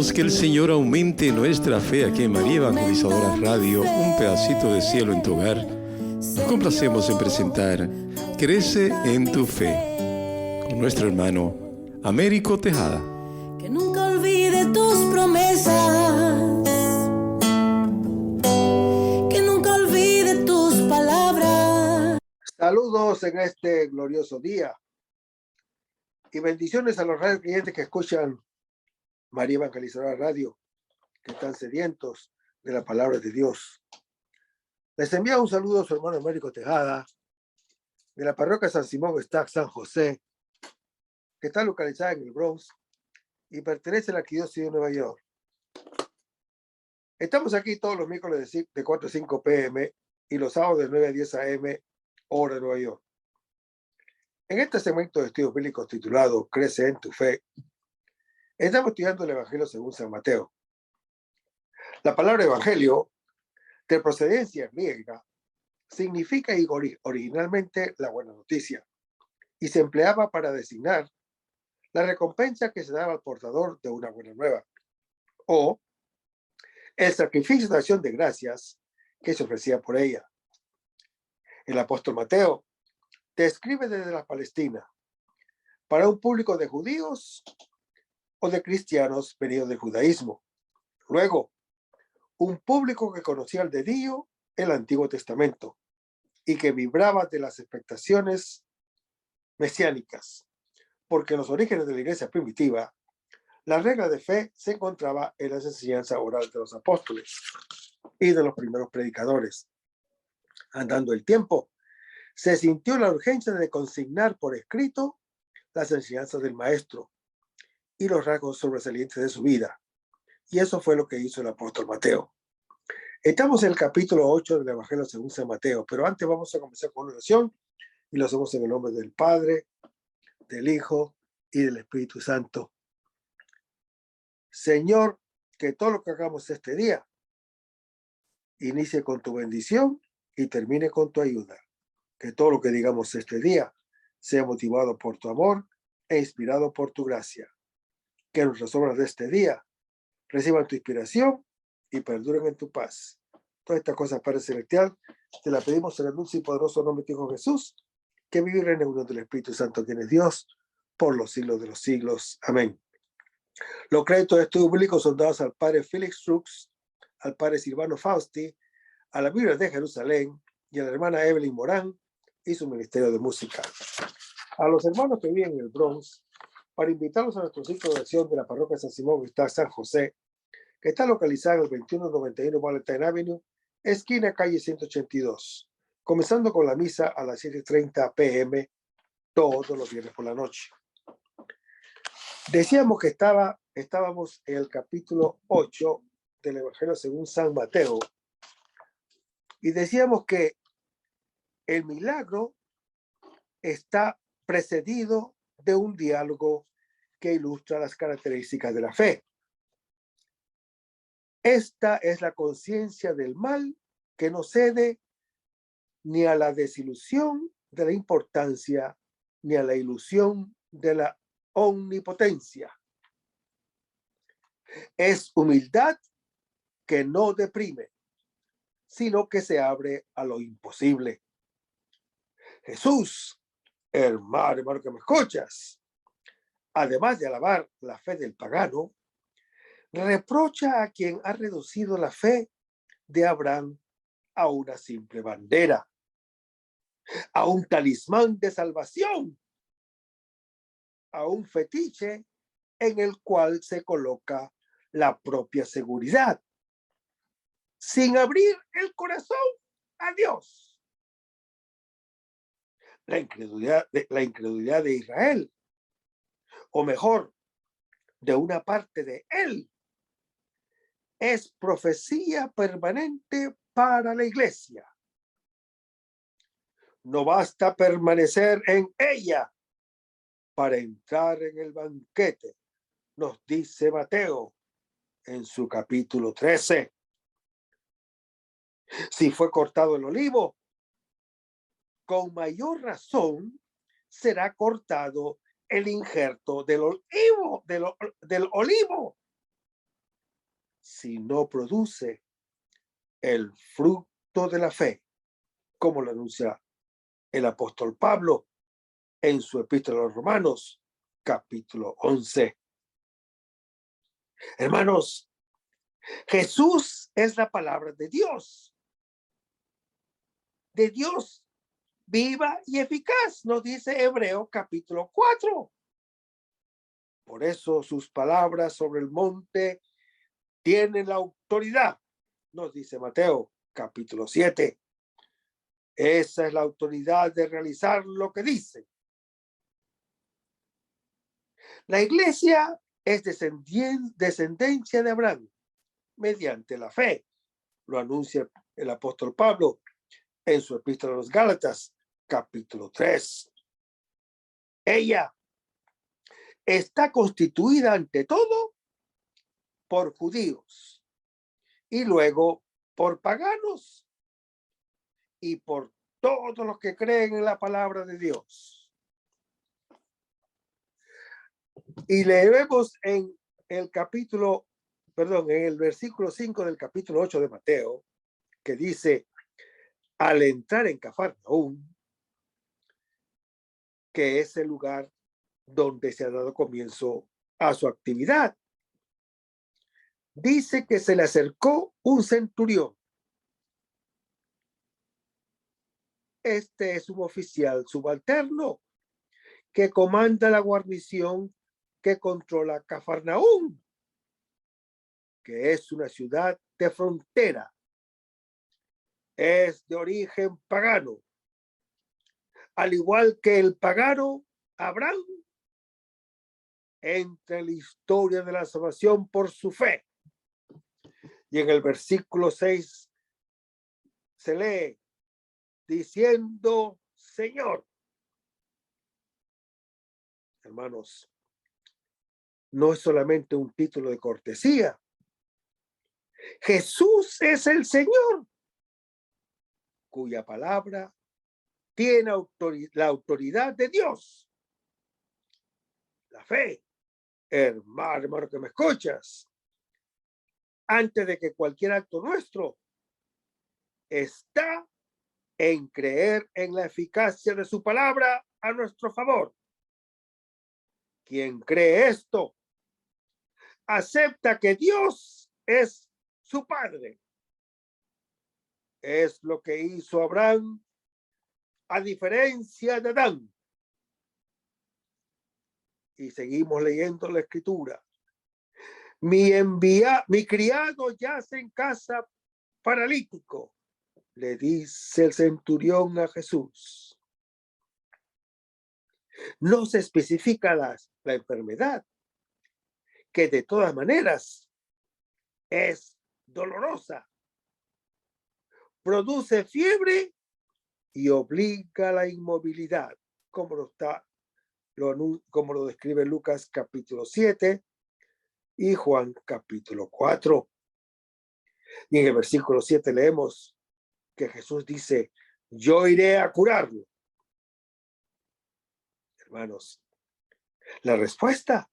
Dejemos que el Señor aumente nuestra fe aquí en María Evangelizadora Radio, un pedacito de cielo en tu hogar. Nos complacemos en presentar Crece en tu fe, con nuestro hermano Américo Tejada. Que nunca olvide tus promesas, que nunca olvide tus palabras. Saludos en este glorioso día y bendiciones a los radio clientes que escuchan María Evangelizadora Radio, que están sedientos de la palabra de Dios. Les envía un saludo a su hermano Américo Tejada, de la parroquia San Simón Stack San José, que está localizada en el Bronx y pertenece a la Arquidiócesis de Nueva York. Estamos aquí todos los miércoles de 4 a 5 p.m. y los sábados de 9 a 10 a.m. hora de Nueva York. En este segmento de estudios bíblicos titulado Crece en tu fe, estamos estudiando el Evangelio según San Mateo. La palabra Evangelio, de procedencia griega, significa originalmente la buena noticia y se empleaba para designar la recompensa que se daba al portador de una buena nueva o el sacrificio de acción de gracias que se ofrecía por ella. El apóstol Mateo describe desde la Palestina para un público de judíos o de cristianos venidos del judaísmo. Luego, un público que conocía el dedillo el Antiguo Testamento y que vibraba de las expectaciones mesiánicas, porque en los orígenes de la iglesia primitiva, la regla de fe se encontraba en las enseñanzas orales de los apóstoles y de los primeros predicadores. Andando el tiempo, se sintió la urgencia de consignar por escrito las enseñanzas del maestro y los rasgos sobresalientes de su vida. Y eso fue lo que hizo el apóstol Mateo. Estamos en el capítulo 8 del Evangelio según San Mateo, pero antes vamos a comenzar con una oración y lo hacemos en el nombre del Padre, del Hijo y del Espíritu Santo. Señor, que todo lo que hagamos este día inicie con tu bendición y termine con tu ayuda. Que todo lo que digamos este día sea motivado por tu amor e inspirado por tu gracia. Que nuestras obras de este día reciban tu inspiración y perduren en tu paz. Todas estas cosas, Padre Celestial, te las pedimos en el dulce y poderoso nombre de tu Hijo Jesús, que vive y reina en unión del Espíritu Santo, quien es Dios, por los siglos de los siglos. Amén. Los créditos de estudio bíblico son dados al Padre Félix Trux, al Padre Silvano Fausti, a la Biblia de Jerusalén y a la hermana Evelyn Morán y su ministerio de música. A los hermanos que viven en el Bronx, para invitarlos a nuestro ciclo de oración de la parroquia San Simón que está San José, que está localizada en el 2191 Valentine Avenue, esquina calle 182, comenzando con la misa a las 7:30 p.m. todos los viernes por la noche. Decíamos que estábamos en el capítulo 8 del Evangelio según San Mateo y decíamos que el milagro está precedido de un diálogo que ilustra las características de la fe. Esta es la conciencia del mal que no cede ni a la desilusión de la importancia ni a la ilusión de la omnipotencia. Es humildad que no deprime, sino que se abre a lo imposible. Jesús, hermano que me escuchas, además de alabar la fe del pagano, reprocha a quien ha reducido la fe de Abraham a una simple bandera, a un talismán de salvación, a un fetiche en el cual se coloca la propia seguridad, sin abrir el corazón a Dios. La incredulidad de Israel, o mejor, de una parte de él, es profecía permanente para la iglesia. No basta permanecer en ella para entrar en el banquete, nos dice Mateo en su capítulo 13. Si fue cortado el olivo, con mayor razón será cortado el injerto del olivo. si no produce el fruto de la fe, como lo anuncia el apóstol Pablo en su epístola a los Romanos, capítulo 11. Hermanos, Jesús es la palabra de Dios viva y eficaz, nos dice Hebreos capítulo 4. Por eso sus palabras sobre el monte tienen la autoridad, nos dice Mateo capítulo 7. Esa es la autoridad de realizar lo que dice. La iglesia es descendencia de Abraham mediante la fe. Lo anuncia el apóstol Pablo en su epístola a los Gálatas, capítulo 3. Ella está constituida ante todo por judíos y luego por paganos y por todos los que creen en la palabra de Dios. Y leemos en el versículo 5 del capítulo 8 de Mateo, que dice: al entrar en Cafarnaúm, que es el lugar donde se ha dado comienzo a su actividad, dice que se le acercó un centurión. Este es un oficial subalterno que comanda la guarnición que controla Cafarnaúm, que es una ciudad de frontera. Es de origen pagano, al igual que el pagano Abraham entra en la historia de la salvación por su fe. Y en el versículo 6 se lee diciendo: Señor. Hermanos, no es solamente un título de cortesía. Jesús es el Señor, cuya palabra tiene la autoridad de Dios. La fe, hermano que me escuchas, antes de que cualquier acto nuestro, está en creer en la eficacia de su palabra a nuestro favor. Quien cree esto, acepta que Dios es su Padre. Es lo que hizo Abraham, a diferencia de Adán. Y seguimos leyendo la escritura. Mi criado yace en casa paralítico, le dice el centurión a Jesús. No se especifica la enfermedad, que de todas maneras es dolorosa, produce fiebre y obliga a la inmovilidad, como lo describe Lucas capítulo 7 y Juan capítulo 4. Y en el versículo 7 leemos que Jesús dice: yo iré a curarlo. Hermanos, la respuesta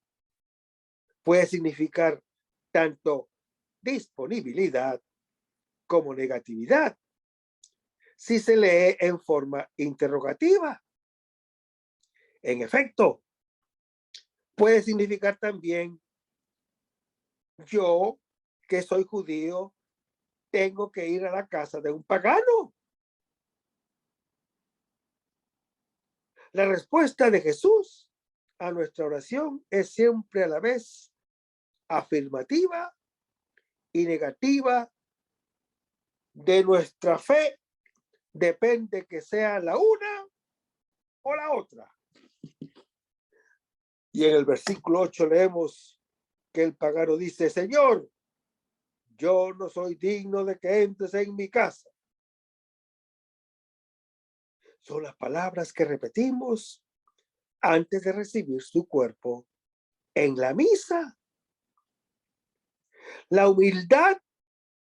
puede significar tanto disponibilidad como negatividad si se lee en forma interrogativa. En efecto, puede significar también: yo, que soy judío, tengo que ir a la casa de un pagano. La respuesta de Jesús a nuestra oración es siempre a la vez afirmativa y negativa. De nuestra fe depende que sea la una o la otra. Y en el versículo 8 leemos que el pagano dice: Señor, yo no soy digno de que entres en mi casa. Son las palabras que repetimos antes de recibir su cuerpo en la misa. La humildad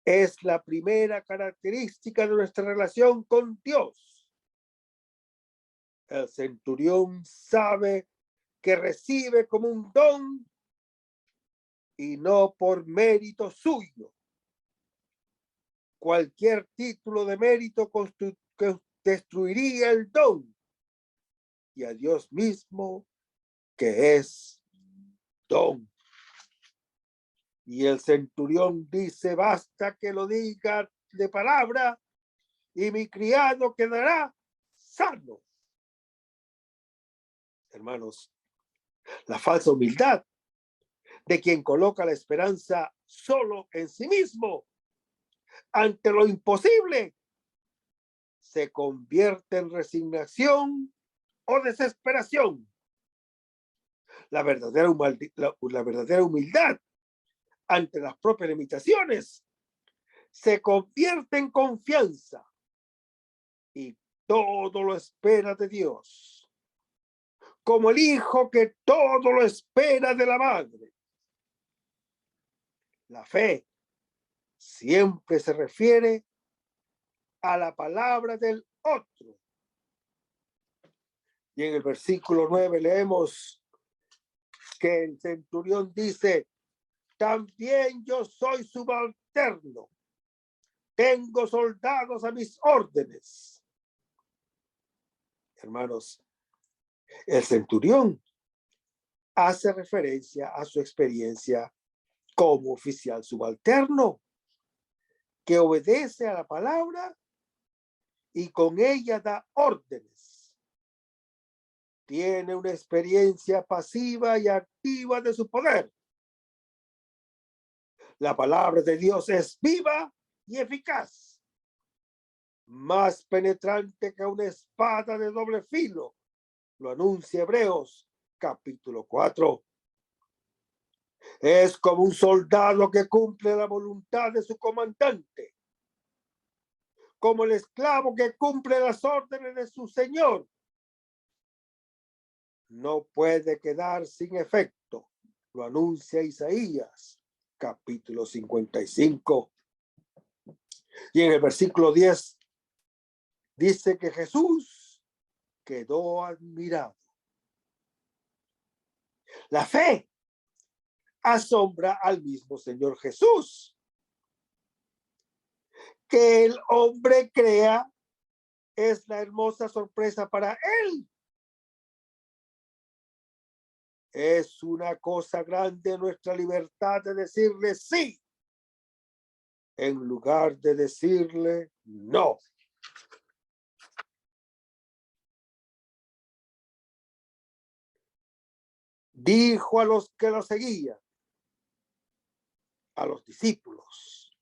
es la primera característica de nuestra relación con Dios. El centurión sabe que recibe como un don y no por mérito suyo. Cualquier título de mérito destruiría el don y a Dios mismo, que es don. Y el centurión dice: basta que lo diga de palabra y mi criado quedará sano. Hermanos, la falsa humildad de quien coloca la esperanza solo en sí mismo ante lo imposible se convierte en resignación o desesperación. La verdadera humildad ante las propias limitaciones se convierte en confianza y todo lo espera de Dios, como el hijo que todo lo espera de la madre. La fe siempre se refiere a la palabra del otro. Y en el versículo 9 leemos que el centurión dice: también yo soy subalterno, tengo soldados a mis órdenes. Hermanos, el centurión hace referencia a su experiencia como oficial subalterno, que obedece a la palabra y con ella da órdenes. Tiene una experiencia pasiva y activa de su poder. La palabra de Dios es viva y eficaz, más penetrante que una espada de doble filo. Lo anuncia Hebreos capítulo 4. Es como un soldado que cumple la voluntad de su comandante, como el esclavo que cumple las órdenes de su señor. No puede quedar sin efecto. Lo anuncia Isaías capítulo 55. Y en el versículo 10 dice que Jesús quedó admirado. La fe asombra al mismo Señor Jesús. Que el hombre crea es la hermosa sorpresa para él. Es una cosa grande nuestra libertad de decirle sí, en lugar de decirle no. Dijo a los que lo seguían, a los discípulos,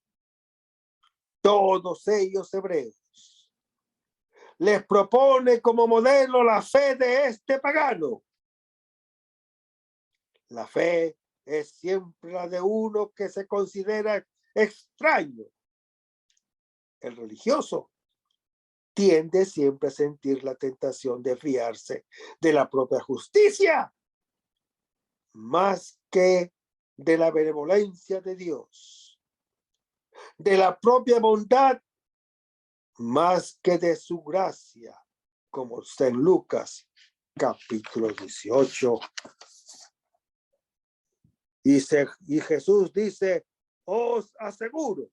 todos ellos hebreos, les propone como modelo la fe de este pagano. La fe es siempre la de uno que se considera extraño. El religioso tiende siempre a sentir la tentación de fiarse de la propia justicia más que de la benevolencia de Dios, de la propia bondad más que de su gracia, como está en Lucas capítulo 18. Y Jesús dice: os aseguro,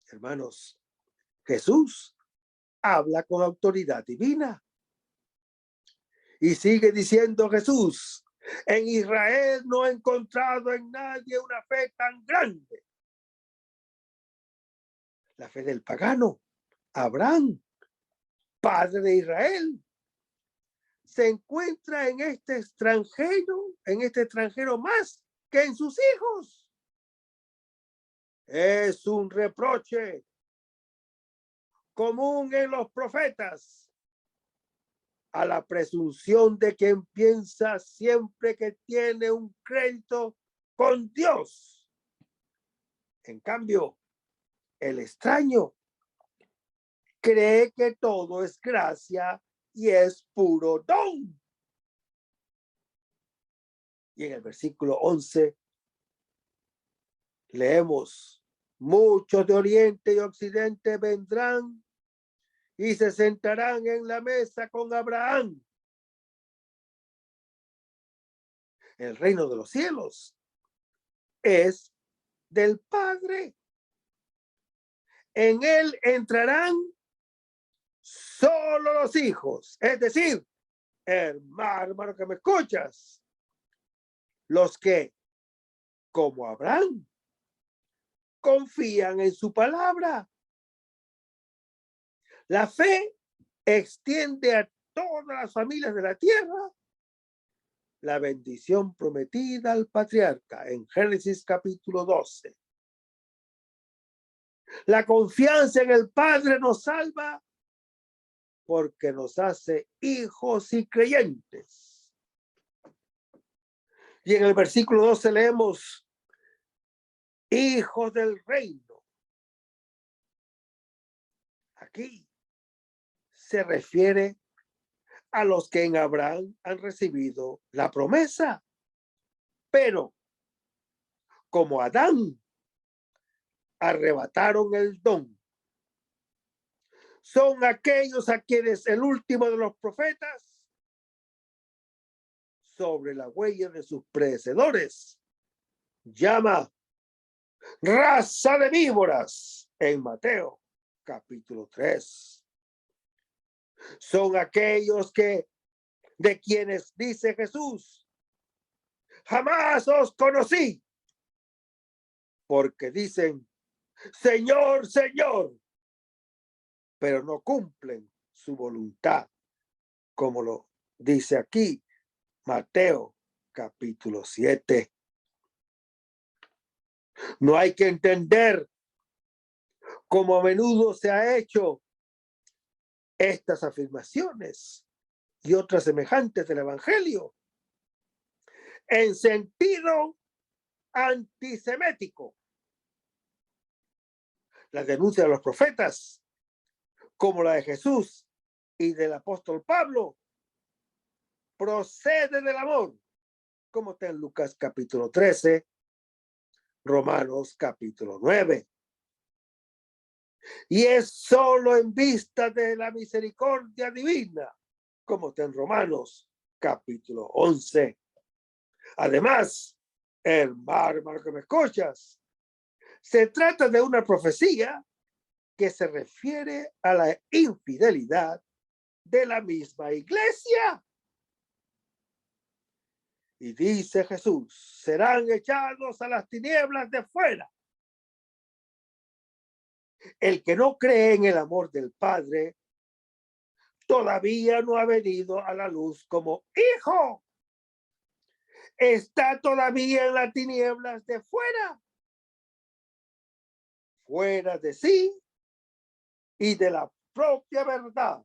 hermanos, Jesús habla con autoridad divina. Y sigue diciendo Jesús: en Israel no he encontrado en nadie una fe tan grande. La fe del pagano, Abraham, padre de Israel, se encuentra en este extranjero más que en sus hijos. Es un reproche común en los profetas a la presunción de quien piensa siempre que tiene un crédito con Dios. En cambio, el extraño cree que todo es gracia y es puro don. Y en el versículo 11 leemos: muchos de oriente y occidente vendrán y se sentarán en la mesa con Abraham. El reino de los cielos es del Padre. En él entrarán solo los hijos, es decir, hermano que me escuchas, los que, como Abraham, confían en su palabra. La fe extiende a todas las familias de la tierra la bendición prometida al patriarca en Génesis capítulo 12. La confianza en el Padre nos salva porque nos hace hijos y creyentes. Y en el versículo 12 leemos, hijos del reino. Aquí se refiere a los que en Abraham han recibido la promesa. Pero como Adán arrebataron el don, son aquellos a quienes el último de los profetas, sobre la huella de sus predecesores, llama raza de víboras en Mateo capítulo 3. Son aquellos que, de quienes dice Jesús, jamás os conocí, porque dicen, Señor, Señor, pero no cumplen su voluntad, como lo dice aquí Mateo capítulo 7. No hay que entender cómo a menudo se ha hecho estas afirmaciones y otras semejantes del Evangelio en sentido antisemético. La denuncia de los profetas, como la de Jesús y del apóstol Pablo, procede del amor, como está en Lucas capítulo 13, Romanos capítulo 9. Y es solo en vista de la misericordia divina, como está en Romanos capítulo 11. Además, hermano que me escuchas, se trata de una profecía que se refiere a la infidelidad de la misma iglesia. Y dice Jesús, serán echados a las tinieblas de fuera. El que no cree en el amor del Padre todavía no ha venido a la luz como hijo. Está todavía en las tinieblas de fuera. Fuera de sí y de la propia verdad.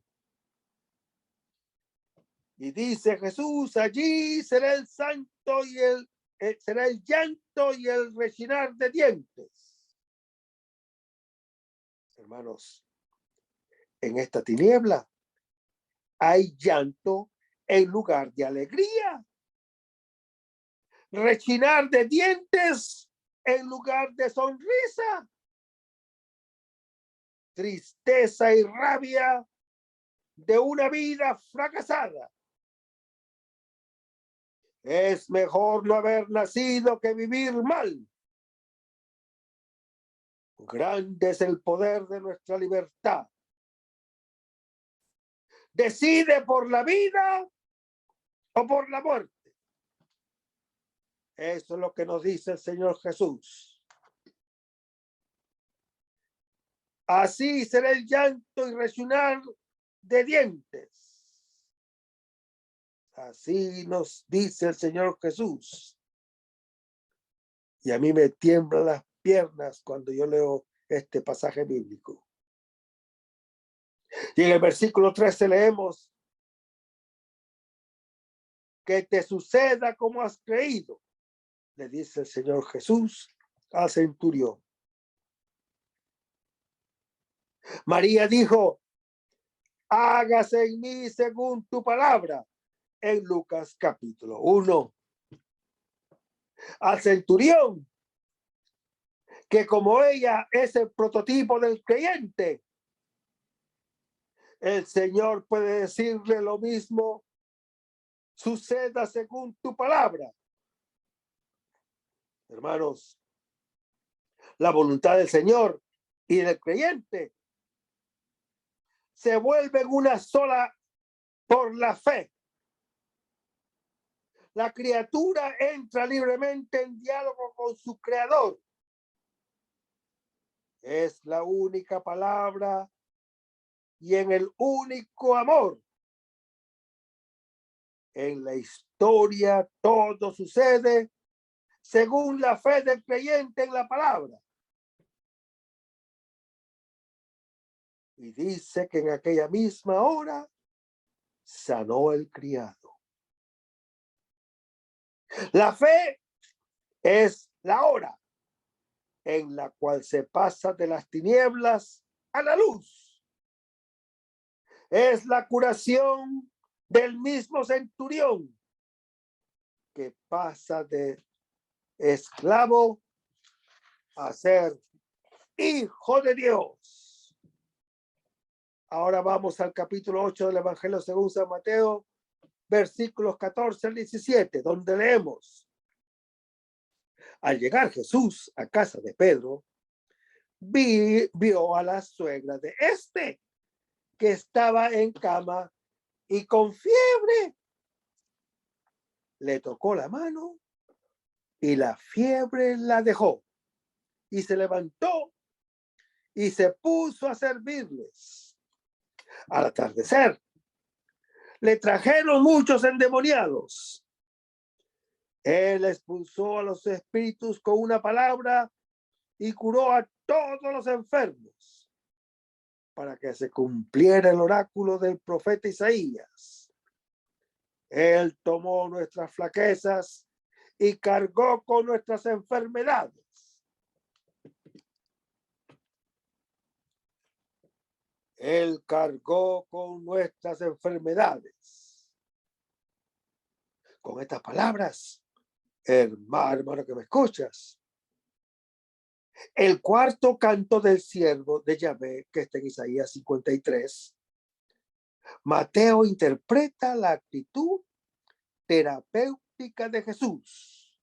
Y dice Jesús, allí será el santo y será el llanto y el rechinar de dientes. Hermanos, en esta tiniebla hay llanto en lugar de alegría. Rechinar de dientes en lugar de sonrisa. Tristeza y rabia de una vida fracasada. Es mejor no haber nacido que vivir mal. Grande es el poder de nuestra libertad. Decide por la vida o por la muerte. Eso es lo que nos dice el Señor Jesús. Así será el llanto y rechinar de dientes. Así nos dice el Señor Jesús. Y a mí me tiemblan las piernas cuando yo leo este pasaje bíblico. Y en el versículo 13 leemos, que te suceda como has creído, le dice el Señor Jesús al centurión. María dijo, hágase en mí según tu palabra, en Lucas capítulo 1. Al centurión, que como ella es el prototipo del creyente, el Señor puede decirle lo mismo, suceda según tu palabra, Hermanos, la voluntad del Señor y del creyente se vuelven una sola por la fe. La criatura entra libremente en diálogo con su creador. Es la única palabra y en el único amor. En la historia todo sucede según la fe del creyente en la palabra. Y dice que en aquella misma hora sanó el criado. La fe es la hora en la cual se pasa de las tinieblas a la luz. Es la curación del mismo centurión que pasa de esclavo a ser hijo de Dios. Ahora vamos al capítulo 8 del Evangelio según San Mateo, versículos 14 al 17, donde leemos: al llegar Jesús a casa de Pedro, vio a la suegra de este, que estaba en cama y con fiebre. Le tocó la mano y la fiebre la dejó, y se levantó y se puso a servirles. Al atardecer, le trajeron muchos endemoniados. Él expulsó a los espíritus con una palabra y curó a todos los enfermos, para que se cumpliera el oráculo del profeta Isaías. Él tomó nuestras flaquezas y cargó con nuestras enfermedades. Él cargó con nuestras enfermedades. Con estas palabras, hermano que me escuchas, el cuarto canto del siervo de Yahvé, que está en Isaías 53, Mateo interpreta la actitud terapéutica de Jesús.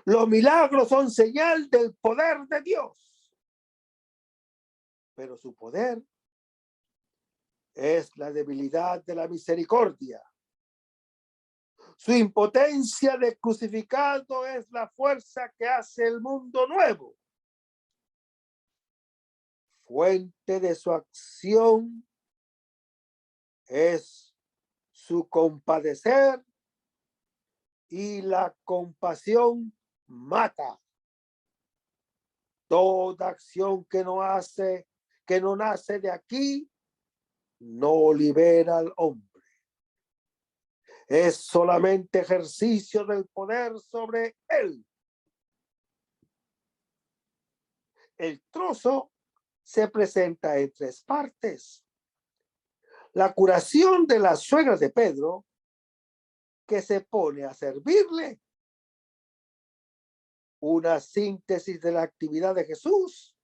Los milagros son señal del poder de Dios, pero su poder es la debilidad de la misericordia. Su impotencia de crucificado es la fuerza que hace el mundo nuevo. Fuente de su acción es su compadecer, y la compasión mata. Toda acción que no nace de aquí, no libera al hombre. Es solamente ejercicio del poder sobre él. El trozo se presenta en tres partes. La curación de la suegra de Pedro, que se pone a servirle. Una síntesis de la actividad de Jesús,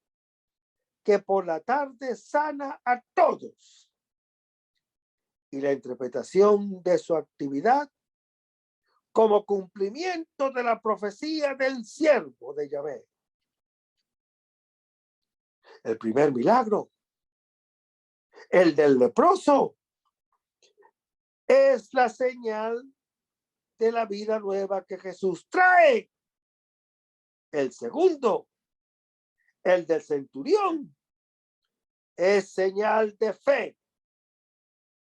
que por la tarde sana a todos. Y la interpretación de su actividad como cumplimiento de la profecía del siervo de Yahvé. El primer milagro, el del leproso, es la señal de la vida nueva que Jesús trae. El segundo, el del centurión, es señal de fe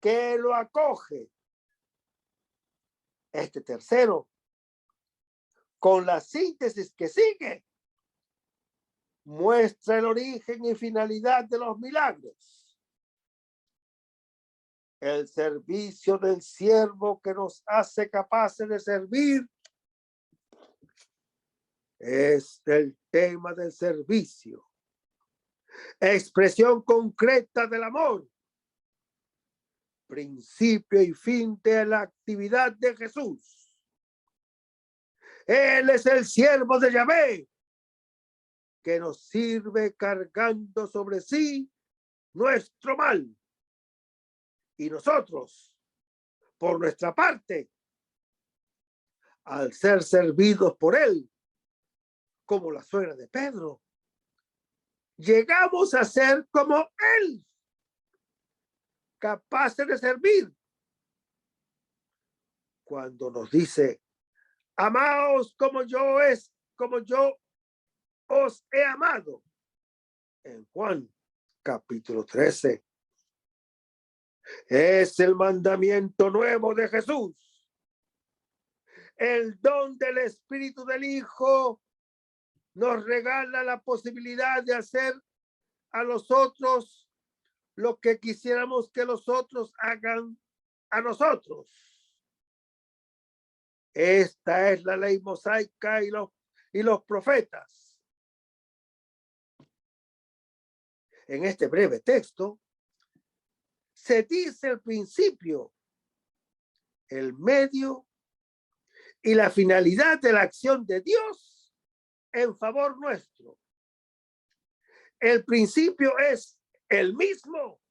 que lo acoge. Este tercero, con la síntesis que sigue, muestra el origen y finalidad de los milagros. El servicio del siervo que nos hace capaces de servir es el tema del servicio. Expresión concreta del amor. Principio y fin de la actividad de Jesús. Él es el siervo de Yahvé, que nos sirve cargando sobre sí nuestro mal. Y nosotros, por nuestra parte, al ser servidos por él, como la suegra de Pedro, llegamos a ser como él, capaces de servir. Cuando nos dice, amaos como yo os he amado, en Juan capítulo 13. Es el mandamiento nuevo de Jesús. El don del Espíritu del Hijo nos regala la posibilidad de hacer a los otros lo que quisiéramos que los otros hagan a nosotros. Esta es la ley mosaica y los profetas. En este breve texto se dice el principio, el medio y la finalidad de la acción de Dios en favor nuestro. El principio es el mismo,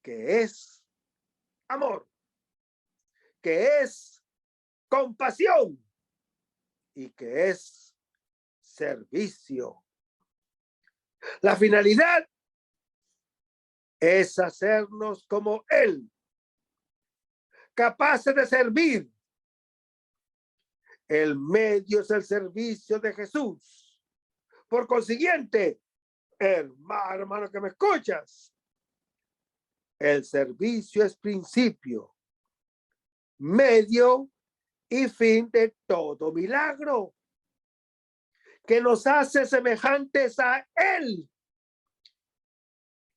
que es amor, que es compasión y que es servicio. La finalidad es hacernos como Él, capaces de servir. El medio es el servicio de Jesús. Por consiguiente, hermano que me escuchas, el servicio es principio, medio y fin de todo milagro que nos hace semejantes a Él,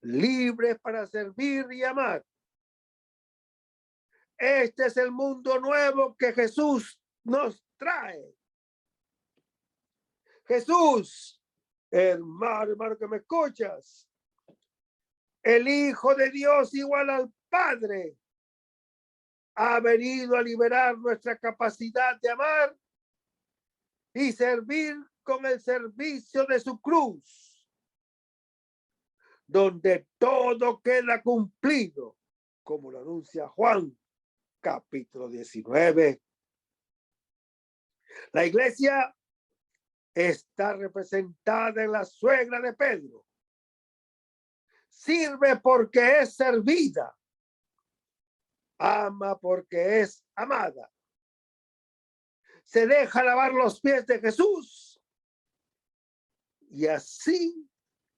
libres para servir y amar. Este es el mundo nuevo que Jesús nos trae. Jesús, hermano que me escuchas, el Hijo de Dios igual al Padre, ha venido a liberar nuestra capacidad de amar y servir con el servicio de su cruz, donde todo queda cumplido, como lo anuncia Juan, capítulo 19. La iglesia está representada en la suegra de Pedro. Sirve porque es servida. Ama porque es amada. Se deja lavar los pies de Jesús y así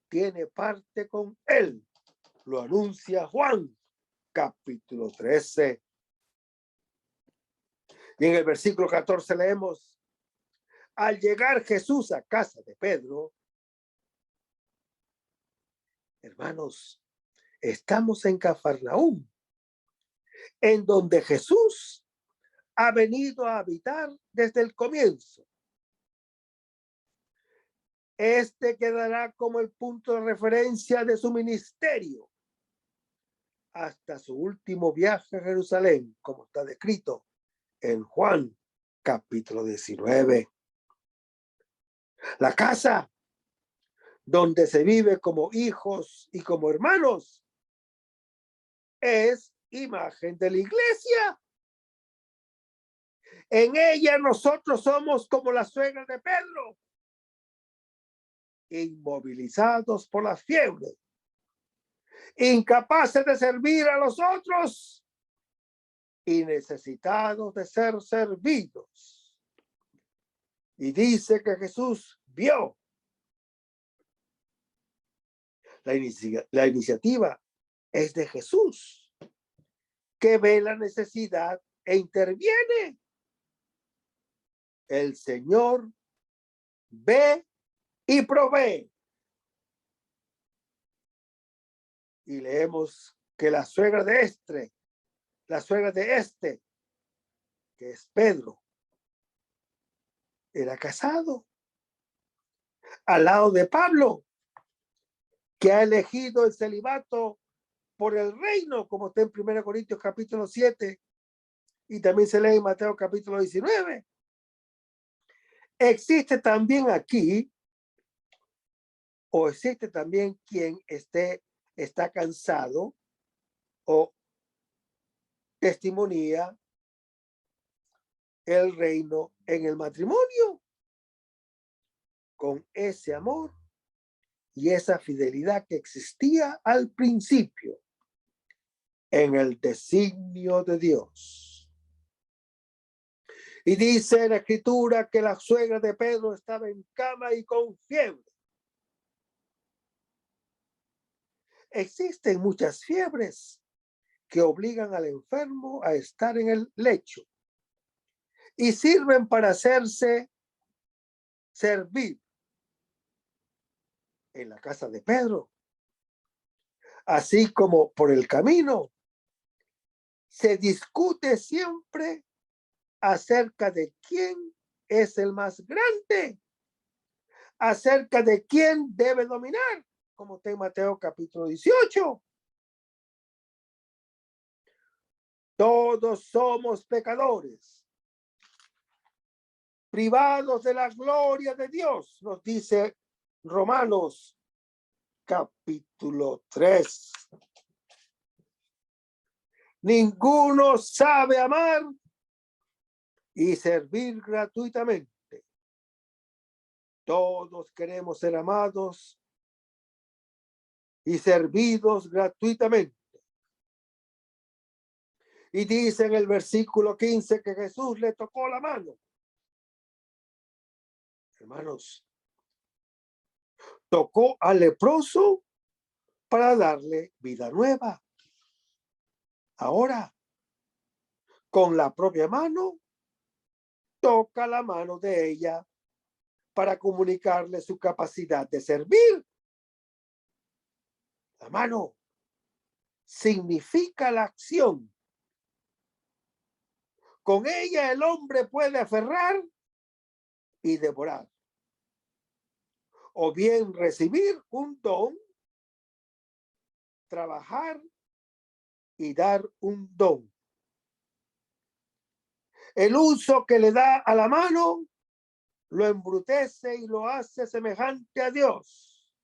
tiene parte con él. Lo anuncia Juan, capítulo 13. Y en el versículo 14 leemos, al llegar Jesús a casa de Pedro, hermanos, estamos en Cafarnaúm, en donde Jesús ha venido a habitar desde el comienzo. Este quedará como el punto de referencia de su ministerio hasta su último viaje a Jerusalén, como está descrito en Juan capítulo 19. La casa donde se vive como hijos y como hermanos es imagen de la iglesia. En ella nosotros somos como la suegra de Pedro, inmovilizados por la fiebre, incapaces de servir a los otros y necesitados de ser servidos. Y dice que Jesús vio. La iniciativa es de Jesús, que ve la necesidad e interviene. El Señor ve y provee. Y leemos que la suegra de este, que es Pedro, era casado al lado de Pablo, que ha elegido el celibato por el reino, como está en 1 Corintios capítulo 7, y también se lee en Mateo capítulo 19. Existe también aquí, o existe también quien está cansado o testimonía el reino en el matrimonio, con ese amor y esa fidelidad que existía al principio en el designio de Dios. Y dice la escritura que la suegra de Pedro estaba en cama y con fiebre. Existen muchas fiebres que obligan al enfermo a estar en el lecho y sirven para hacerse servir en la casa de Pedro. Así como por el camino se discute siempre acerca de quién es el más grande, acerca de quién debe dominar, como está en Mateo capítulo 18. Todos somos pecadores, privados de la gloria de Dios, nos dice Romanos capítulo 3. Ninguno sabe amar y servir gratuitamente. Todos queremos ser amados y servidos gratuitamente. Y dice en el versículo 15 que Jesús le tocó la mano. Hermanos, tocó al leproso para darle vida nueva. Ahora, con la propia mano, toca la mano de ella para comunicarle su capacidad de servir. La mano significa la acción. Con ella el hombre puede aferrar y devorar, o bien recibir un don, trabajar y dar un don. El uso que le da a la mano lo embrutece y lo hace semejante a Dios.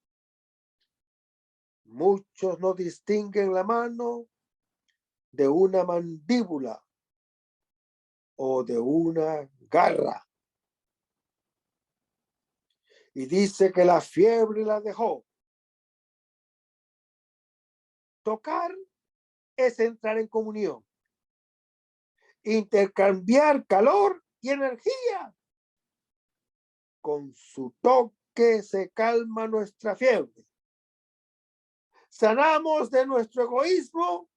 Muchos no distinguen la mano de una mandíbula o de una garra. Y dice que la fiebre la dejó. Tocar es entrar en comunión, intercambiar calor y energía. Con su toque se calma nuestra fiebre. Sanamos de nuestro egoísmo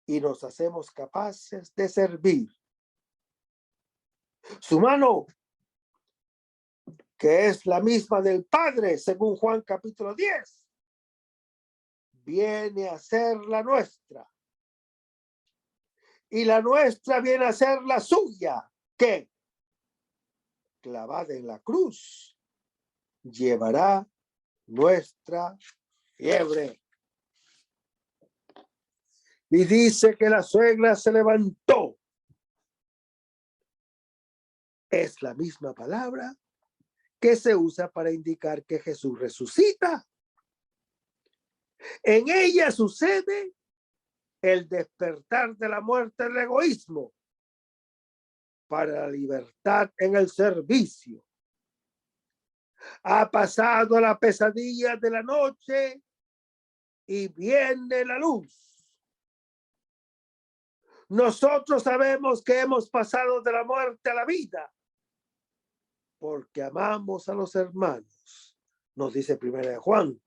y nos hacemos capaces de servir. Su mano, que es la misma del Padre, según Juan capítulo 10, viene a ser la nuestra. Y la nuestra viene a ser la suya, que, clavada en la cruz, llevará nuestra fiebre. Y dice que la suegra se levantó. Es la misma palabra que se usa para indicar que Jesús resucita. En ella sucede el despertar de la muerte del egoísmo para la libertad en el servicio. Ha pasado la pesadilla de la noche y viene la luz. Nosotros sabemos que hemos pasado de la muerte a la vida porque amamos a los hermanos, nos dice 1 Juan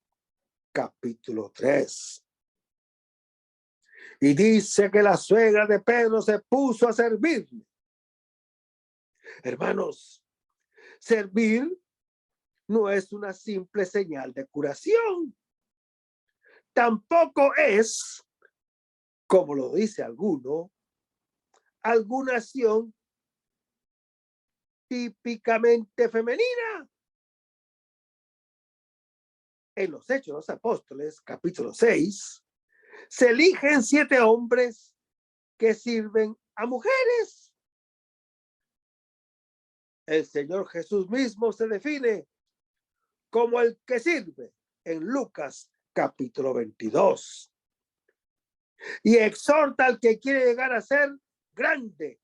capítulo 3. Y dice que la suegra de Pedro se puso a servirle. Hermanos, servir no es una simple señal de curación. Tampoco es, como lo dice alguna acción típicamente femenina. En los Hechos de los Apóstoles, capítulo 6, se eligen 7 hombres que sirven a mujeres. El Señor Jesús mismo se define como el que sirve en Lucas capítulo 22. Y exhorta al que quiere llegar a ser grande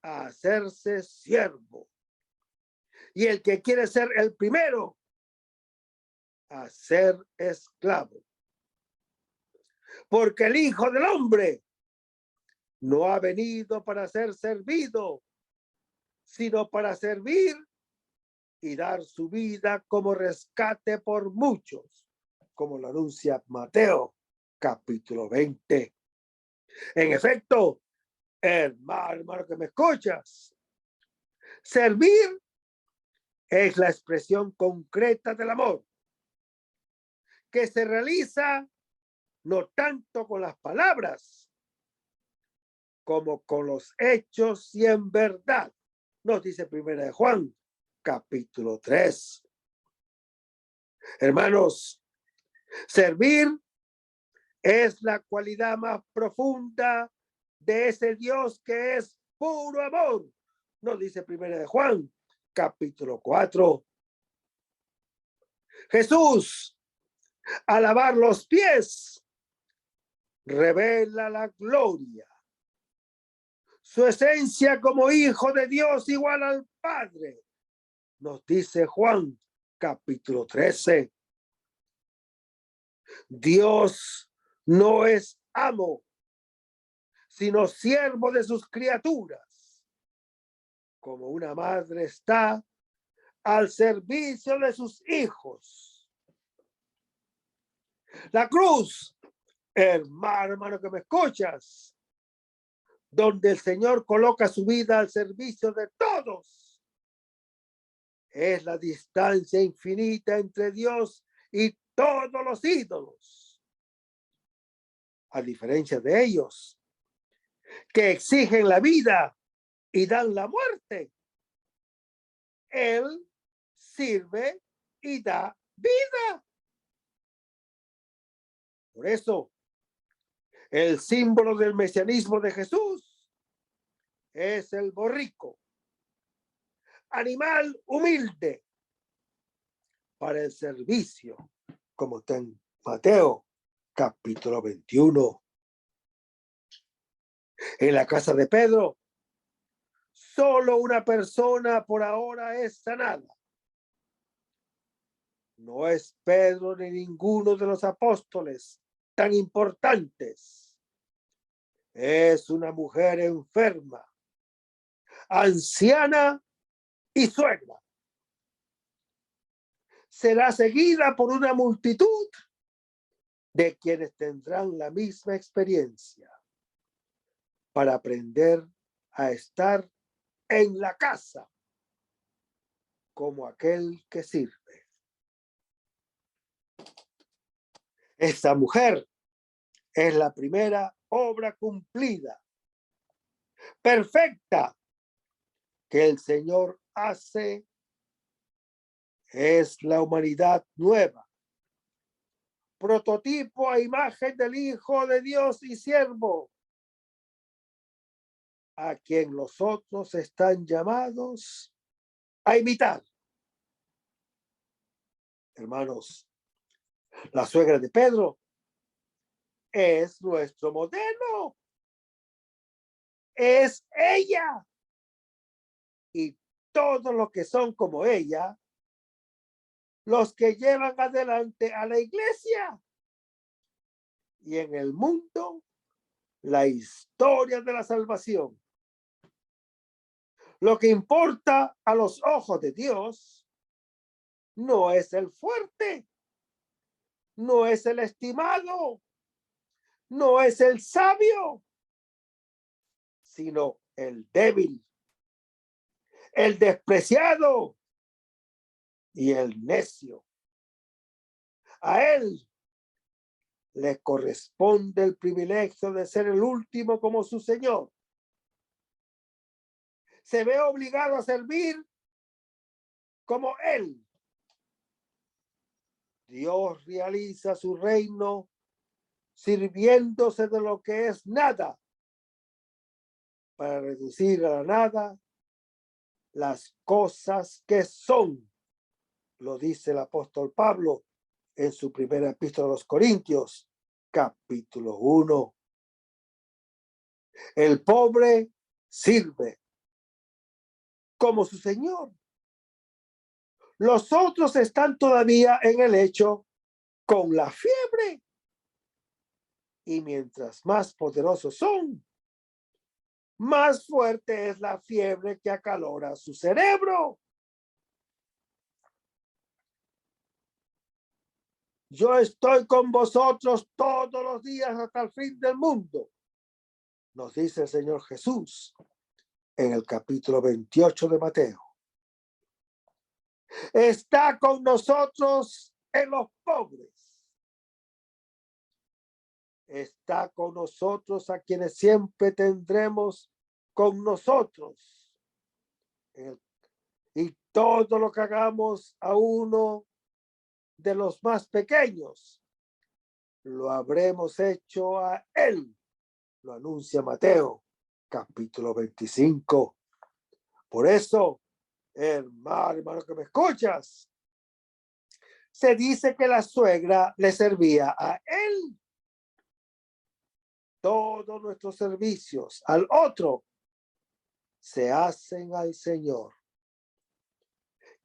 a hacerse siervo. Y el que quiere ser el primero, a ser esclavo. Porque el Hijo del Hombre no ha venido para ser servido, sino para servir y dar su vida como rescate por muchos, como lo anuncia Mateo, capítulo 20. En efecto, hermano que me escuchas, servir es la expresión concreta del amor, que se realiza no tanto con las palabras, como con los hechos y en verdad. Nos dice Primera de Juan, capítulo 3. Hermanos, servir es la cualidad más profunda de ese Dios que es puro amor. Nos dice Primera de Juan, capítulo 4. Jesús, al lavar los pies, revela la gloria. Su esencia como hijo de Dios igual al Padre. Nos dice Juan, capítulo 13. Dios no es amo, sino siervo de sus criaturas, como una madre está al servicio de sus hijos. La cruz, hermano que me escuchas, donde el Señor coloca su vida al servicio de todos, es la distancia infinita entre Dios y todos los ídolos. A diferencia de ellos, que exigen la vida y dan la muerte, Él sirve y da vida. Por eso, el símbolo del mesianismo de Jesús es el borrico, animal humilde para el servicio, como está en Mateo capítulo 21. En la casa de Pedro, solo una persona por ahora es sanada. No es Pedro ni ninguno de los apóstoles tan importantes. Es una mujer enferma, anciana y suegra. Será seguida por una multitud de quienes tendrán la misma experiencia para aprender a estar en la casa como aquel que sirve. Esta mujer es la primera obra cumplida, perfecta, que el Señor hace. Es la humanidad nueva, prototipo a imagen del Hijo de Dios y siervo, a quien los otros están llamados a imitar. Hermanos, la suegra de Pedro es nuestro modelo. Es ella. Y todos los que son como ella, los que llevan adelante a la iglesia y en el mundo la historia de la salvación. Lo que importa a los ojos de Dios no es el fuerte, no es el estimado, no es el sabio, sino el débil, el despreciado y el necio. A él le corresponde el privilegio de ser el último como su Señor. Se ve obligado a servir como él. Dios realiza su reino sirviéndose de lo que es nada para reducir a la nada las cosas que son. Lo dice el apóstol Pablo en su primera epístola a los Corintios, capítulo 1. El pobre sirve, como su Señor. Los otros están todavía en el lecho con la fiebre. Y mientras más poderosos son, más fuerte es la fiebre que acalora su cerebro. Yo estoy con vosotros todos los días hasta el fin del mundo, nos dice el Señor Jesús en el capítulo 28 de Mateo. Está con nosotros en los pobres. Está con nosotros a quienes siempre tendremos con nosotros. Y todo lo que hagamos a uno de los más pequeños, lo habremos hecho a él. Lo anuncia Mateo, capítulo 25. Por eso, hermano que me escuchas, se dice que la suegra le servía a él. Todos nuestros servicios al otro se hacen al Señor,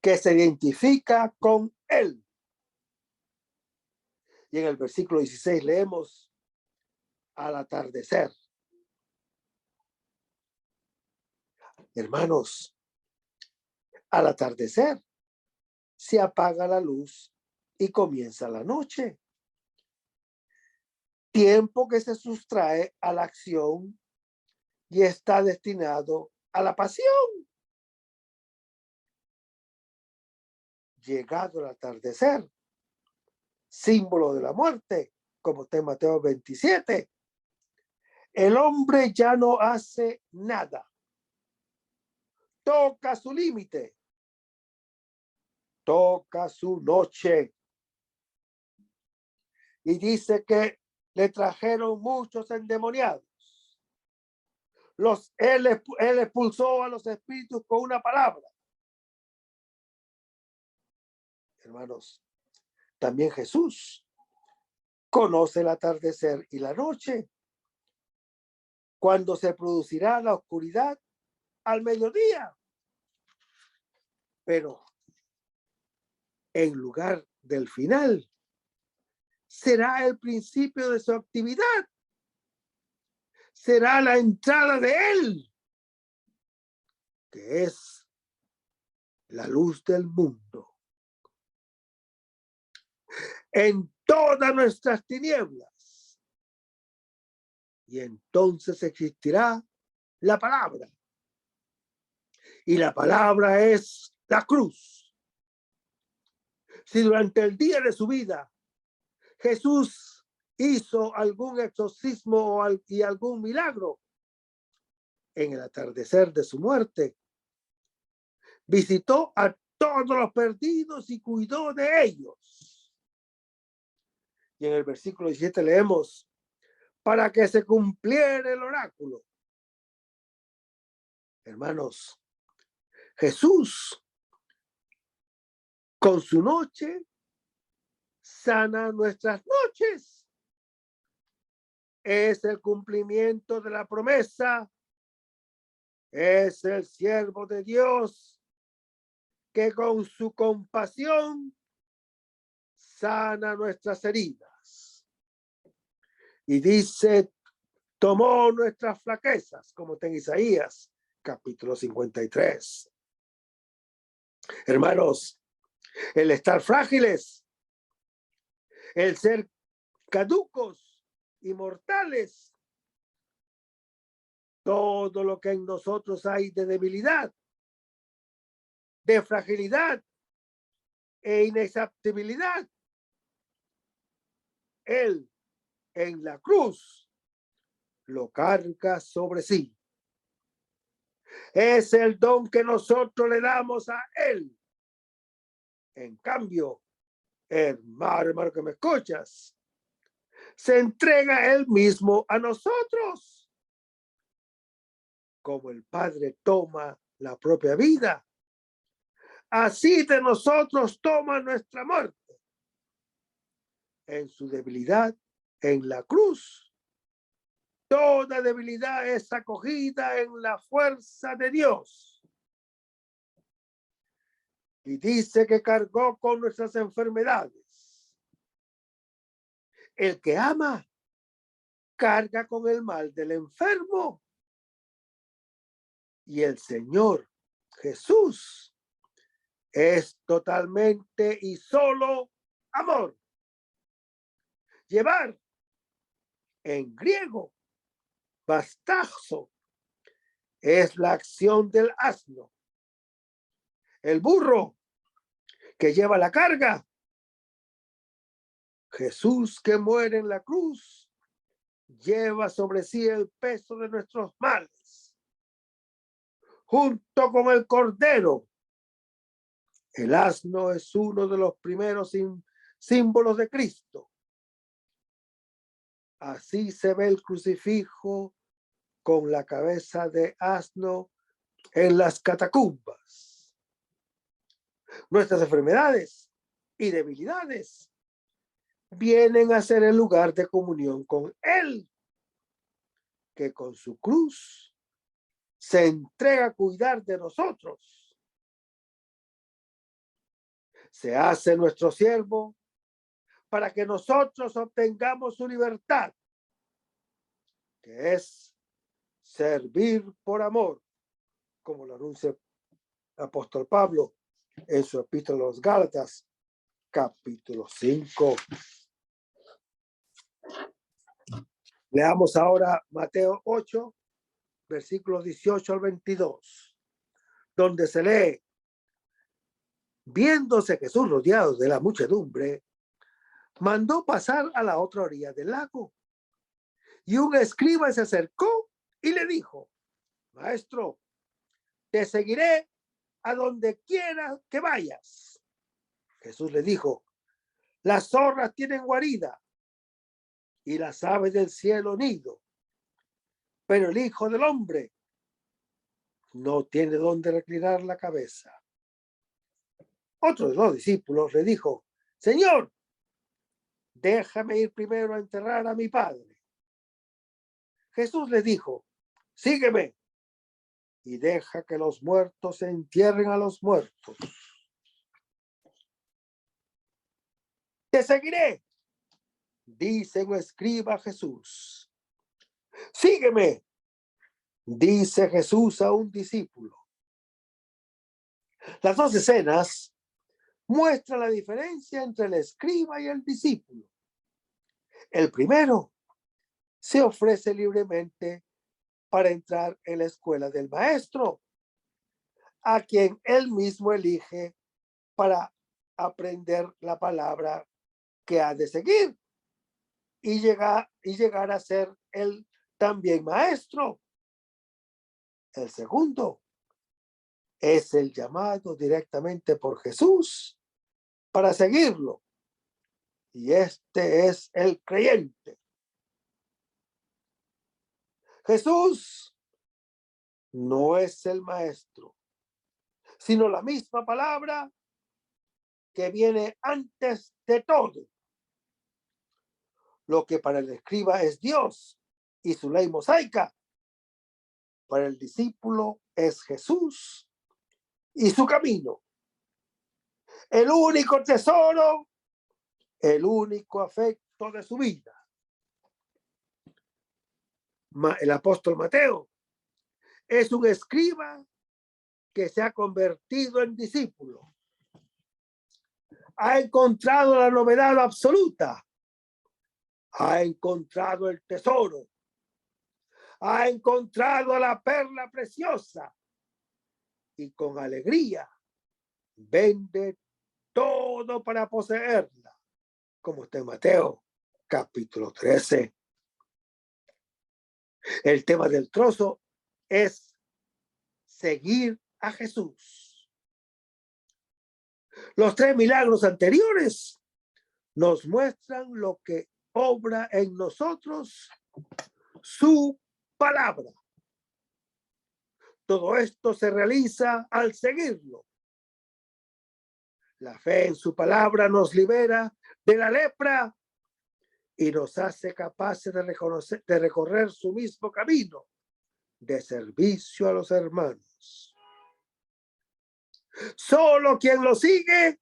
que se identifica con él. Y en el versículo 16 leemos: al atardecer. Hermanos, al atardecer se apaga la luz y comienza la noche. Tiempo que se sustrae a la acción y está destinado a la pasión. Llegado el atardecer, símbolo de la muerte, como está en Mateo 27, el hombre ya no hace nada. Toca su límite. Toca su noche. Y dice que le trajeron muchos endemoniados. Él expulsó a los espíritus con una palabra. Hermanos, también Jesús conoce el atardecer y la noche, cuando se producirá la oscuridad al mediodía. Pero en lugar del final, será el principio de su actividad. Será la entrada de él, que es la luz del mundo. En todas nuestras tinieblas. Y entonces existirá la palabra. Y la palabra es la cruz. Si durante el día de su vida Jesús hizo algún exorcismo y algún milagro, en el atardecer de su muerte visitó a todos los perdidos y cuidó de ellos. Y en el versículo 17 leemos: para que se cumpliera el oráculo. Hermanos, Jesús con su noche sana nuestras noches. Es el cumplimiento de la promesa. Es el siervo de Dios que con su compasión sana nuestras heridas. Y dice: tomó nuestras flaquezas, como está en Isaías, capítulo 53. Hermanos, el estar frágiles, el ser caducos y mortales, todo lo que en nosotros hay de debilidad, de fragilidad e inexhaustibilidad, él en la cruz lo carga sobre sí. Es el don que nosotros le damos a él. En cambio, hermano que me escuchas, se entrega él mismo a nosotros. Como el Padre toma la propia vida, así de nosotros toma nuestra muerte. En su debilidad, en la cruz, toda debilidad es acogida en la fuerza de Dios. Y dice que cargó con nuestras enfermedades. El que ama, carga con el mal del enfermo. Y el Señor Jesús es totalmente y solo amor. Llevar, en griego, bastazo, es la acción del asno. El burro que lleva la carga. Jesús que muere en la cruz lleva sobre sí el peso de nuestros males. Junto con el cordero, el asno es uno de los primeros símbolos de Cristo. Así se ve el crucifijo con la cabeza de asno en las catacumbas. Nuestras enfermedades y debilidades vienen a ser el lugar de comunión con Él, que con su cruz se entrega a cuidar de nosotros. Se hace nuestro siervo para que nosotros obtengamos su libertad, que es servir por amor, como lo anuncia el apóstol Pablo en su epístola a los Gálatas, capítulo 5. Leamos ahora Mateo 8, versículos 18 al 22, donde se lee: viéndose Jesús rodeado de la muchedumbre, mandó pasar a la otra orilla del lago. Y un escriba se acercó y le dijo: Maestro, te seguiré a donde quiera que vayas. Jesús le dijo: las zorras tienen guarida y las aves del cielo nido, pero el Hijo del Hombre no tiene dónde reclinar la cabeza. Otro de los discípulos le dijo: Señor, déjame ir primero a enterrar a mi padre. Jesús le dijo: sígueme y deja que los muertos entierren a los muertos. Te seguiré, dice un escriba a Jesús. Sígueme, dice Jesús a un discípulo. Las dos escenas muestran la diferencia entre el escriba y el discípulo. El primero se ofrece libremente para entrar en la escuela del maestro, a quien él mismo elige para aprender la palabra que ha de seguir y llegar a ser él también maestro. El segundo es el llamado directamente por Jesús para seguirlo, y este es el creyente. Jesús no es el maestro, sino la misma palabra que viene antes de todo. Lo que para el escriba es Dios y su ley mosaica, para el discípulo es Jesús y su camino. El único tesoro, el único afecto de su vida. El apóstol Mateo es un escriba que se ha convertido en discípulo. Ha encontrado la novedad absoluta. Ha encontrado el tesoro. Ha encontrado la perla preciosa. Y con alegría vende todo para poseerla, como está en Mateo capítulo 13. El tema del trozo es seguir a Jesús. Los tres milagros anteriores nos muestran lo que obra en nosotros su palabra. Todo esto se realiza al seguirlo. La fe en su palabra nos libera de la lepra y nos hace capaces de recorrer su mismo camino de servicio a los hermanos. Solo quien lo sigue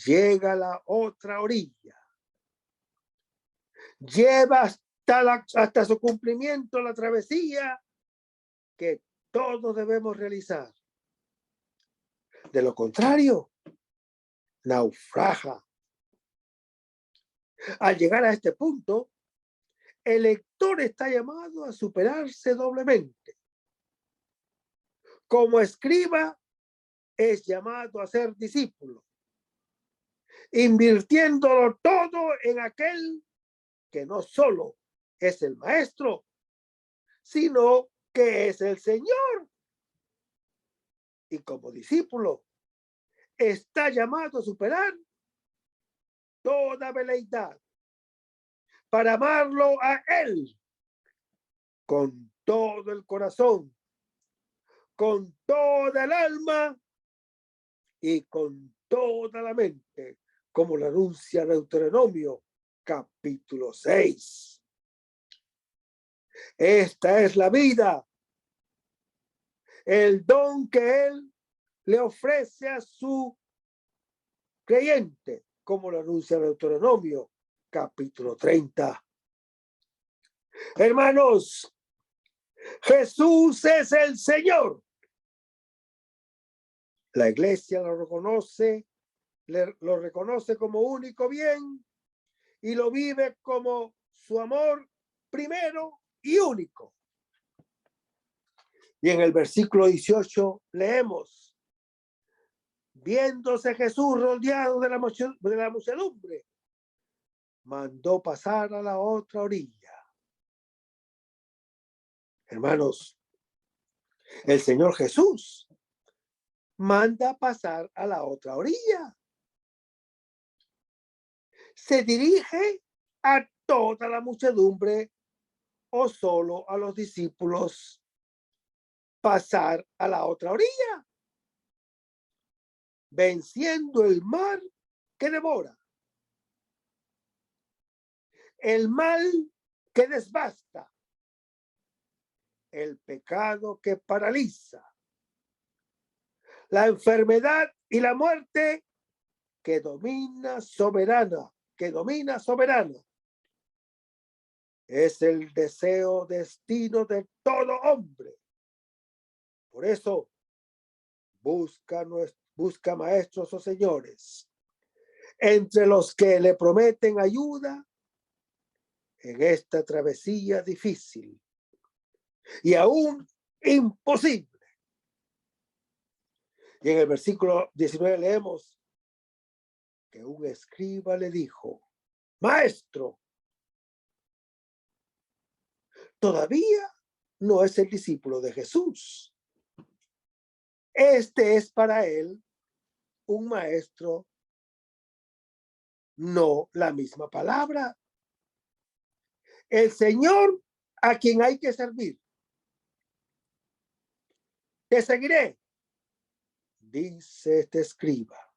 llega a la otra orilla. Lleva hasta su cumplimiento la travesía que todos debemos realizar. De lo contrario, naufraga. Al llegar a este punto, el lector está llamado a superarse doblemente. Como escriba, es llamado a ser discípulo, invirtiéndolo todo en aquel que no solo es el maestro, sino que es el Señor. Y como discípulo, está llamado a superar toda veleidad para amarlo a Él con todo el corazón, con toda el alma y con toda la mente, como lo anuncia Deuteronomio capítulo 6. Esta es la vida, el don que Él le ofrece a su creyente, como lo anuncia Deuteronomio capítulo 30. Hermanos, Jesús es el Señor. La iglesia lo reconoce como único bien y lo vive como su amor primero y único. Y en el versículo 18 leemos: viéndose Jesús rodeado de la muchedumbre, mandó pasar a la otra orilla. Hermanos, el Señor Jesús manda pasar a la otra orilla. ¿Se dirige a toda la muchedumbre o solo a los discípulos pasar a la otra orilla? Venciendo el mar que devora, el mal que devasta, el pecado que paraliza, la enfermedad y la muerte que domina soberana. Es el deseo destino de todo hombre. Por eso busca maestros o señores entre los que le prometen ayuda en esta travesía difícil y aún imposible. Y en el versículo 19 leemos que un escriba le dijo: maestro, todavía no es el discípulo de Jesús. Este es para él un maestro, no la misma palabra. El Señor a quien hay que servir. Te seguiré, dice este escriba.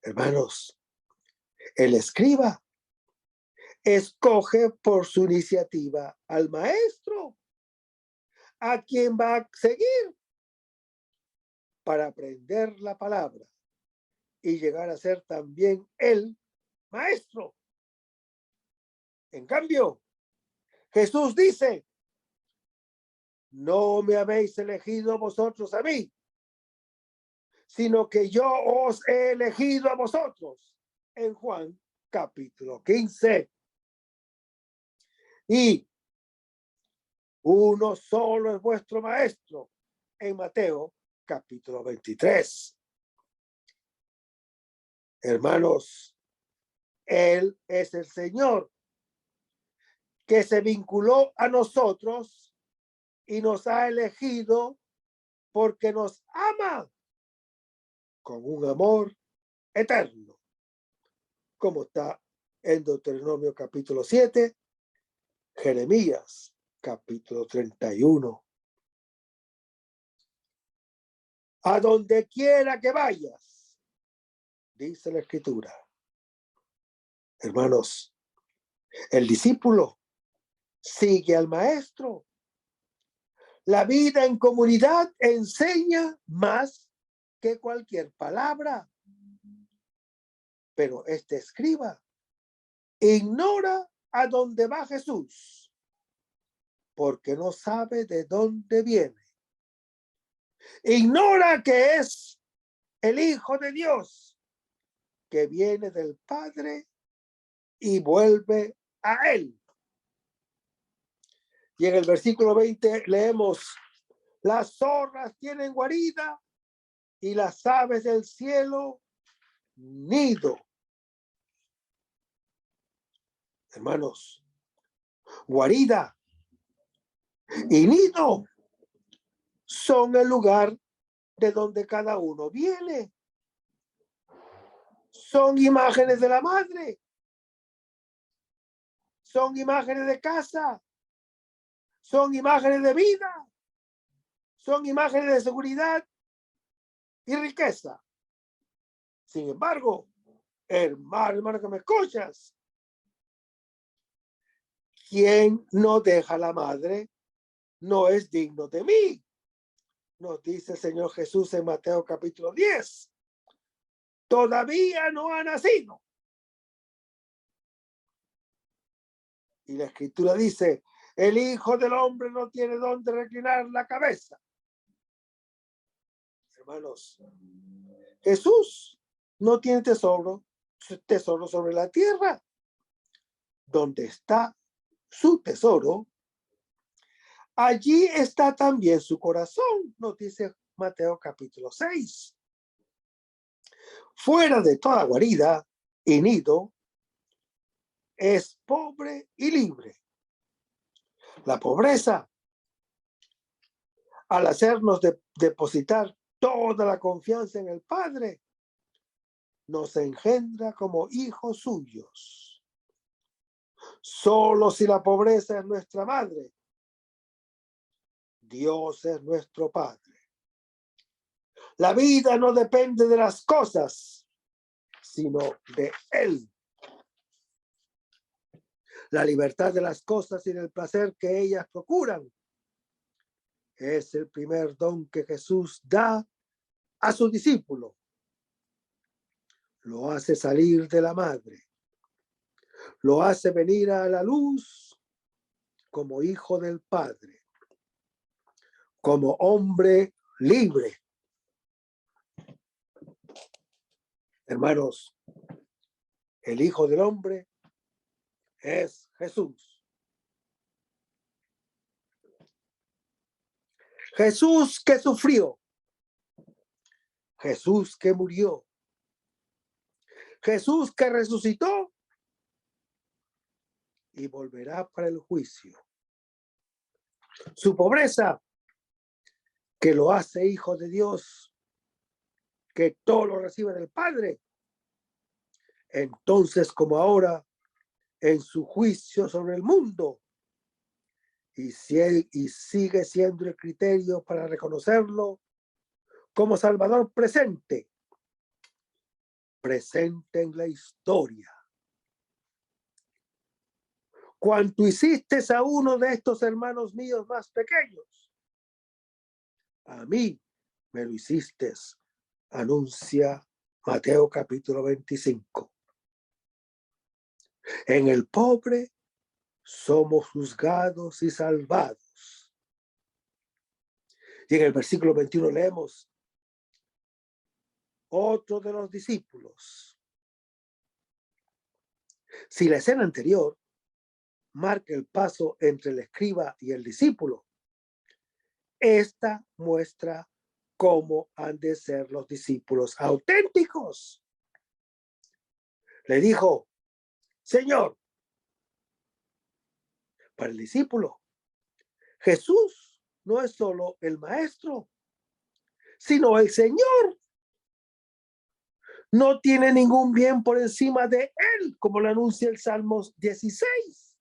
Hermanos, el escriba escoge por su iniciativa al maestro, a quien va a seguir para aprender la palabra y llegar a ser también el maestro. En cambio, Jesús dice: no me habéis elegido vosotros a mí, sino que yo os he elegido a vosotros, en Juan capítulo 15. Y uno solo es vuestro maestro, en Mateo capítulo 23. Hermanos, Él es el Señor que se vinculó a nosotros y nos ha elegido porque nos ama con un amor eterno, como está en Deuteronomio capítulo 7, Jeremías capítulo 31. A donde quiera que vayas, dice la Escritura. Hermanos, el discípulo sigue al maestro. La vida en comunidad enseña más que cualquier palabra. Pero este escriba ignora a dónde va Jesús, porque no sabe de dónde viene. Ignora que es el Hijo de Dios, que viene del Padre y vuelve a Él. Y en el versículo 20 leemos: las zorras tienen guarida y las aves del cielo nido. Hermanos, guarida y nido son el lugar de donde cada uno viene. Son imágenes de la madre. Son imágenes de casa. Son imágenes de vida. Son imágenes de seguridad y riqueza. Sin embargo, hermano que me escuchas, quien no deja a la madre no es digno de mí. Nos dice el Señor Jesús en Mateo capítulo 10. Todavía no ha nacido. Y la Escritura dice: el Hijo del Hombre no tiene dónde reclinar la cabeza. Hermanos, Jesús no tiene tesoro sobre la tierra. Donde está su tesoro, allí está también su corazón, nos dice Mateo capítulo 6. Fuera de toda guarida y nido, es pobre y libre. La pobreza, al hacernos depositar toda la confianza en el Padre, nos engendra como hijos suyos. Solo si la pobreza es nuestra madre, Dios es nuestro Padre. La vida no depende de las cosas, sino de Él. La libertad de las cosas y del placer que ellas procuran es el primer don que Jesús da a su discípulo. Lo hace salir de la madre. Lo hace venir a la luz como hijo del Padre, como hombre libre. Hermanos, el Hijo del Hombre es Jesús. Jesús que sufrió. Jesús que murió. Jesús que resucitó y volverá para el juicio. Su pobreza, que lo hace hijo de Dios, que todo lo recibe del Padre. Entonces, como ahora, en su juicio sobre el mundo, y sigue siendo el criterio para reconocerlo como Salvador presente en la historia. Cuanto hiciste a uno de estos hermanos míos más pequeños, a mí me lo hiciste, anuncia Mateo capítulo 25. En el pobre somos juzgados y salvados. Y en el versículo 21 leemos: otro de los discípulos. Si la escena anterior marca el paso entre el escriba y el discípulo, esta muestra cómo han de ser los discípulos auténticos. Le dijo: Señor. Para el discípulo, Jesús no es solo el maestro, sino el Señor. No tiene ningún bien por encima de él, como lo anuncia el Salmo 16.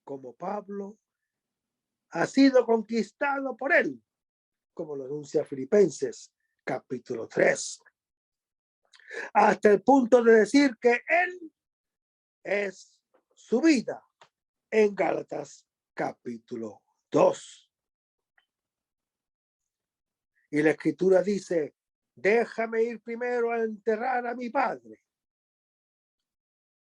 Como Pablo ha sido conquistado por él, como lo anuncia Filipenses capítulo 3. Hasta el punto de decir que él es su vida en Gálatas capítulo 2. Y la Escritura dice, déjame ir primero a enterrar a mi padre.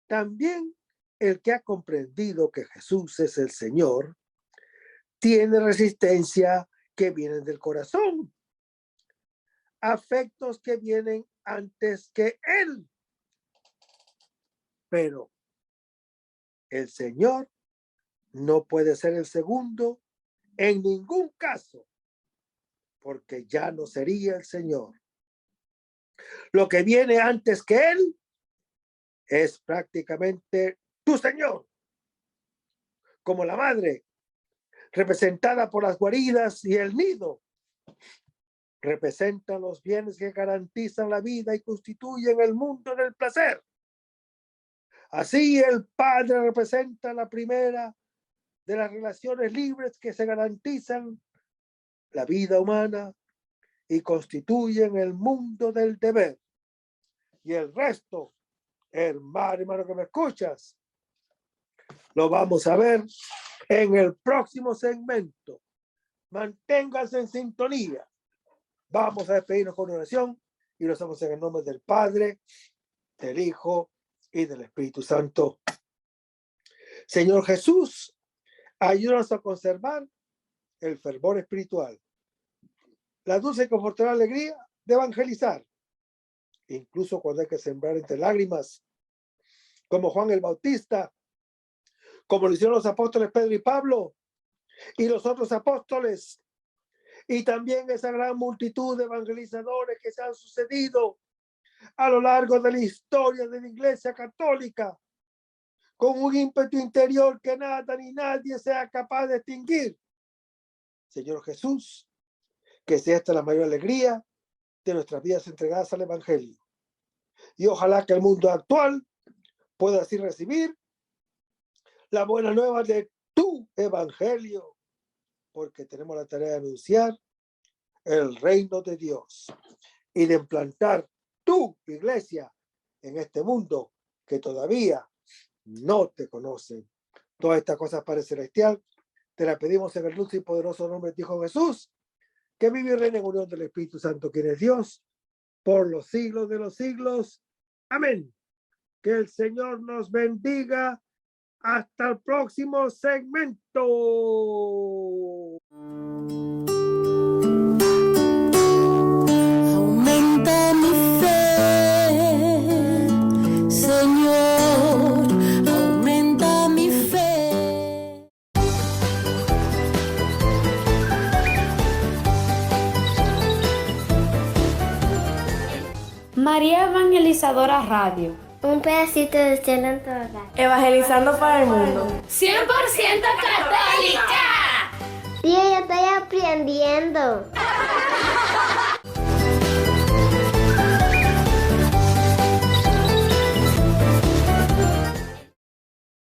También el que ha comprendido que Jesús es el Señor, tiene resistencia que vienen del corazón, afectos que vienen antes que Él. Pero el Señor no puede ser el segundo en ningún caso, porque ya no sería el Señor. Lo que viene antes que Él es prácticamente tu Señor, como la madre, representada por las guaridas y el nido, representan los bienes que garantizan la vida y constituyen el mundo del placer. Así el Padre representa la primera de las relaciones libres que se garantizan la vida humana y constituyen el mundo del deber. Y el resto, hermano que me escuchas, lo vamos a ver en el próximo segmento. Manténganse en sintonía. Vamos a despedirnos con oración y lo hacemos en el nombre del Padre, del Hijo y del Espíritu Santo. Señor Jesús, ayúdanos a conservar el fervor espiritual, la dulce y confortable alegría de evangelizar, incluso cuando hay que sembrar entre lágrimas, como Juan el Bautista, como lo hicieron los apóstoles Pedro y Pablo y los otros apóstoles, y también esa gran multitud de evangelizadores que se han sucedido a lo largo de la historia de la Iglesia Católica, con un ímpetu interior que nada ni nadie sea capaz de extinguir. Señor Jesús, que sea esta la mayor alegría de nuestras vidas entregadas al Evangelio. Y ojalá que el mundo actual pueda así recibir la buena nueva de tu Evangelio, porque tenemos la tarea de anunciar el reino de Dios y de implantar tu iglesia en este mundo que todavía no te conocen. Todas estas cosas, Padre Celestial, te las pedimos en el dulce y poderoso nombre de Hijo Jesús, que vive y reina en unión del Espíritu Santo, quien es Dios, por los siglos de los siglos. Amén. Que el Señor nos bendiga. Hasta el próximo segmento. Aumenta mi fe, Señor, aumenta mi fe. María Evangelizadora Radio. Un pedacito de cielo en tu hogar. Evangelizando para el mundo. 100% católica. Sí, yo estoy aprendiendo.